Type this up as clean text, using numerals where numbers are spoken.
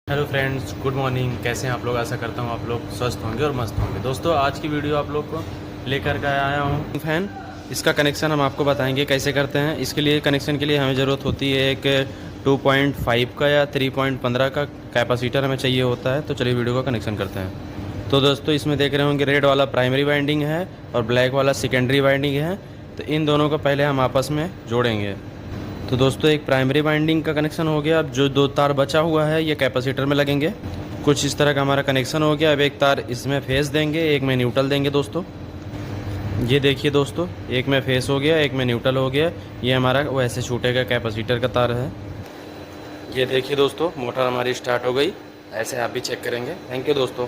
Hello friends, good morning. कैसे हैं आप लोग? आशा करता हूँ आप लोग स्वस्थ होंगे और मस्त होंगे। दोस्तों, आज की वीडियो आप लोग को लेकर के आया हूँ फैन। इसका कनेक्शन हम आपको बताएंगे कैसे करते हैं। इसके लिए कनेक्शन के लिए हमें ज़रूरत होती है एक 2.5 का या 3.15 का कैपेसिटर हमें चाहिए होता है। तो चलिए वीडियो का कनेक्शन करते हैं। तो दोस्तों, इसमें देख रहे होंगे रेड वाला प्राइमरी वाइंडिंग है और ब्लैक वाला सेकेंडरी वाइंडिंग है। तो इन दोनों को पहले हम आपस में जोड़ेंगे। तो दोस्तों, एक प्राइमरी वाइंडिंग का कनेक्शन हो गया। अब जो दो तार बचा हुआ है ये कैपेसिटर में लगेंगे। कुछ इस तरह का हमारा कनेक्शन हो गया। अब एक तार इसमें फेस देंगे, एक में न्यूट्रल देंगे। दोस्तों, ये देखिए दोस्तों, एक में फेस हो गया, एक में न्यूट्रल हो गया। ये हमारा वैसे छूटेगा कैपेसिटर का तार है। ये देखिए दोस्तों, मोटर हमारी स्टार्ट हो गई। ऐसे आप भी चेक करेंगे। थैंक यू दोस्तों।